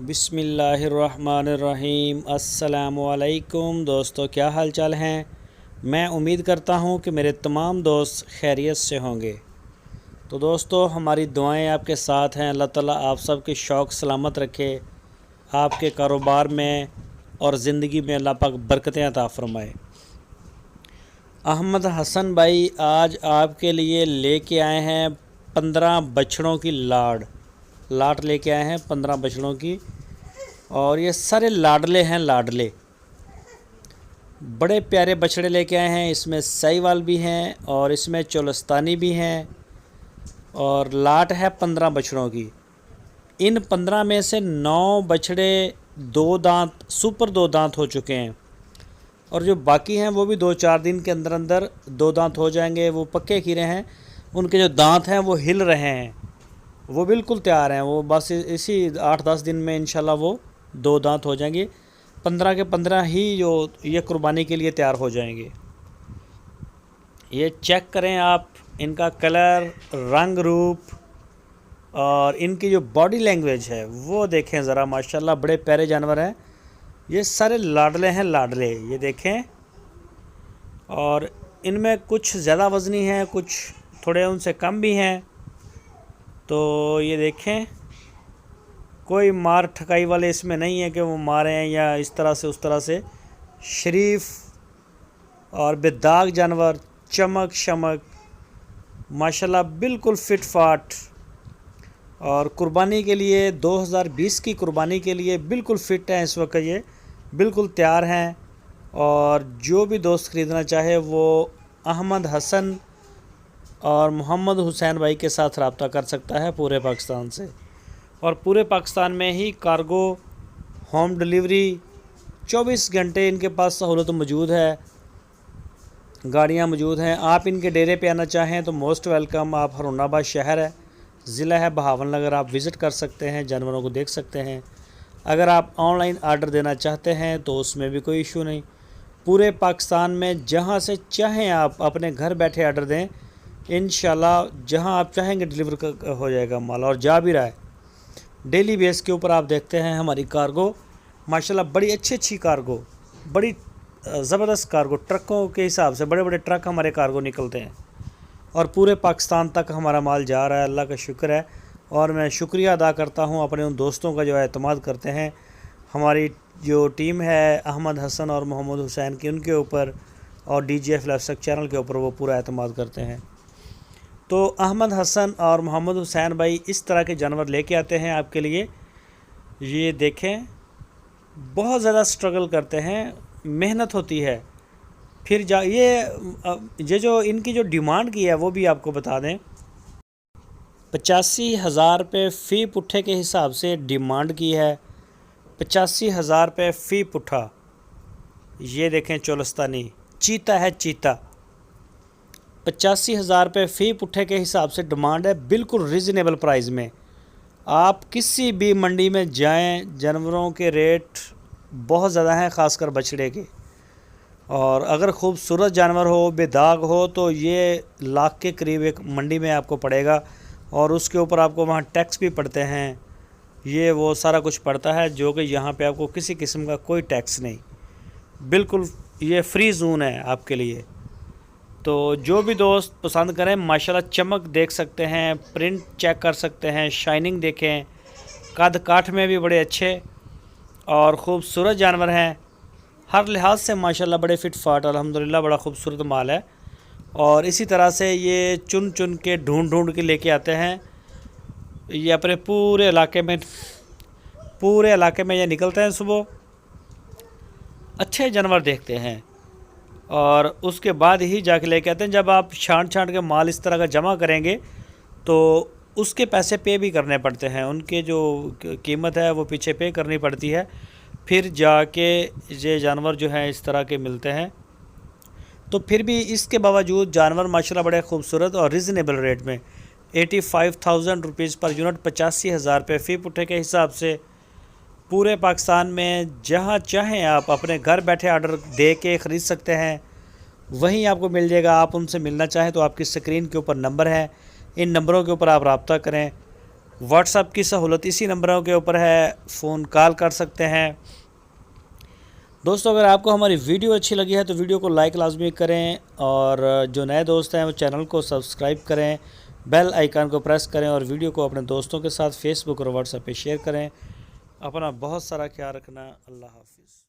बिस्मिल्लाहिर्रहमानिर्रहीम। अस्सलामुअलैकुम दोस्तों, क्या हाल चाल हैं। मैं उम्मीद करता हूं कि मेरे तमाम दोस्त खैरियत से होंगे। तो दोस्तों, हमारी दुआएं आपके साथ हैं। अल्लाह ताला आप सब के शौक़ सलामत रखे, आपके कारोबार में और ज़िंदगी में अल्लाह पाक बरकतें अता फ़रमाए। अहमद हसन भाई आज आपके लिए लेके आए हैं 15 बछड़ों की लाट लेके आए हैं 15 बछड़ों की। और ये सारे लाडले हैं, लाडले बड़े प्यारे बछड़े लेके आए हैं। इसमें साहिवाल भी हैं और इसमें चोलस्तानी भी हैं और लाट है 15 बछड़ों की। इन 15 में से 9 बछड़े 2 दांत सुपर 2 दांत हो चुके हैं और जो बाकी हैं वो भी 2-4 दिन के अंदर अंदर 2 दांत हो जाएंगे। वो पक्के खीरे हैं, उनके जो दांत हैं वो हिल रहे हैं, वो बिल्कुल तैयार हैं। वो बस इसी 8-10 दिन में इंशाल्लाह वो 2 दांत हो जाएंगे। 15 के 15 ही जो ये कुर्बानी के लिए तैयार हो जाएंगे। ये चेक करें आप, इनका कलर, रंग रूप और इनकी जो बॉडी लैंग्वेज है वो देखें ज़रा। माशाल्लाह बड़े प्यारे जानवर हैं। ये सारे लाडले हैं, लाडले, ये देखें। और इनमें कुछ ज़्यादा वज़नी हैं, कुछ थोड़े उनसे कम भी हैं। तो ये देखें, कोई मार ठकाई वाले इसमें नहीं है कि वो मारें या इस तरह से उस तरह से। शरीफ और बेदाग जानवर, चमक शमक, माशाल्लाह बिल्कुल फिट फाट। और कुर्बानी के लिए 2020 की कुर्बानी के लिए बिल्कुल फ़िट हैं इस वक्त, ये बिल्कुल तैयार हैं। और जो भी दोस्त ख़रीदना चाहे वो अहमद हसन और मोहम्मद हुसैन भाई के साथ रब्ता कर सकता है पूरे पाकिस्तान से। और पूरे पाकिस्तान में ही कार्गो, होम डिलीवरी 24 घंटे इनके पास सहूलत मौजूद है, गाड़ियां मौजूद हैं। आप इनके डेरे पे आना चाहें तो मोस्ट वेलकम। आप हरुणाबाद शहर है, ज़िला है बहावलनगर, आप विज़िट कर सकते हैं, जानवरों को देख सकते हैं। अगर आप ऑनलाइन आर्डर देना चाहते हैं तो उसमें भी कोई इशू नहीं। पूरे पाकिस्तान में जहाँ से चाहें आप अपने घर बैठे आर्डर दें, इंशाल्लाह जहाँ आप चाहेंगे डिलीवर हो जाएगा माल, और जा भी रहा है। डेली बेस के ऊपर आप देखते हैं हमारी कार्गो, माशाल्लाह बड़ी अच्छी कार्गो, बड़ी ज़बरदस्त कार्गो, ट्रकों के हिसाब से बड़े बड़े ट्रक हमारे कार्गो निकलते हैं और पूरे पाकिस्तान तक हमारा माल जा रहा है। अल्लाह का शुक्र है। और मैं शुक्रिया अदा करता हूँ अपने उन दोस्तों का जो एतमाद करते हैं। हमारी जो टीम है अहमद हसन और मोहम्मद हुसैन की, उनके ऊपर और DJF लाइफस्टाइल चैनल के ऊपर वो पूरा एतमाद करते हैं। तो अहमद हसन और मोहम्मद हुसैन भाई इस तरह के जानवर लेके आते हैं आपके लिए। ये देखें, बहुत ज़्यादा स्ट्रगल करते हैं, मेहनत होती है। फिर ये जो इनकी जो डिमांड की है वो भी आपको बता दें। 85,000 रुपये फ़ी पुट्ठे के हिसाब से डिमांड की है। 85,000 रुपये फ़ी पुट्ठा। ये देखें, चोलस्तानी चीता है, चीता। 85,000 रुपये फ़ी पुट्ठे के हिसाब से डिमांड है, बिल्कुल रिजनेबल प्राइस में। आप किसी भी मंडी में जाएं, जानवरों के रेट बहुत ज़्यादा हैं, ख़ासकर बछड़े के। और अगर खूबसूरत जानवर हो, बेदाग हो, तो ये लाख के करीब एक मंडी में आपको पड़ेगा। और उसके ऊपर आपको वहाँ टैक्स भी पड़ते हैं, ये वो सारा कुछ पड़ता है, जो कि यहाँ पे आपको किसी किस्म का कोई टैक्स नहीं, बिल्कुल ये फ्री जोन है आपके लिए। तो जो भी दोस्त पसंद करें, माशाल्लाह चमक देख सकते हैं, प्रिंट चेक कर सकते हैं, शाइनिंग देखें, कद काठ में भी बड़े अच्छे और ख़ूबसूरत जानवर हैं। हर लिहाज से माशाल्लाह बड़े फिट फाट, अल्हम्दुलिल्लाह बड़ा खूबसूरत माल है। और इसी तरह से ये चुन चुन के ढूंढ के लेके आते हैं। ये अपने पूरे इलाके में ये निकलते हैं सुबह, अच्छे जानवर देखते हैं और उसके बाद ही जाके लेके आते हैं। जब आप छांट के माल इस तरह का जमा करेंगे तो उसके पैसे पे भी करने पड़ते हैं, उनके जो कीमत है वो पीछे पे करनी पड़ती है, फिर जाके ये जानवर जो हैं इस तरह के मिलते हैं। तो फिर भी इसके बावजूद जानवर माशाल्लाह बड़े खूबसूरत और रिजनेबल रेट में 85,000 रुपीज़ पर यूनिट, 85,000 रुपये फ़ी पुट्ठे के हिसाब से पूरे पाकिस्तान में जहां चाहें आप अपने घर बैठे आर्डर दे के ख़रीद सकते हैं, वहीं आपको मिल जाएगा। आप उनसे मिलना चाहें तो आपकी स्क्रीन के ऊपर नंबर है, इन नंबरों के ऊपर आप रब्ता करें, व्हाट्सएप की सहूलत इसी नंबरों के ऊपर है, फ़ोन कॉल कर सकते हैं। दोस्तों अगर आपको हमारी वीडियो अच्छी लगी है तो वीडियो को लाइक लाजमी करें, और जो नए दोस्त हैं वो चैनल को सब्सक्राइब करें, बेल आइकन को प्रेस करें, और वीडियो को अपने दोस्तों के साथ फेसबुक और व्हाट्सएप पे शेयर करें। अपना बहुत सारा ख्याल रखना। अल्लाह हाफिज़।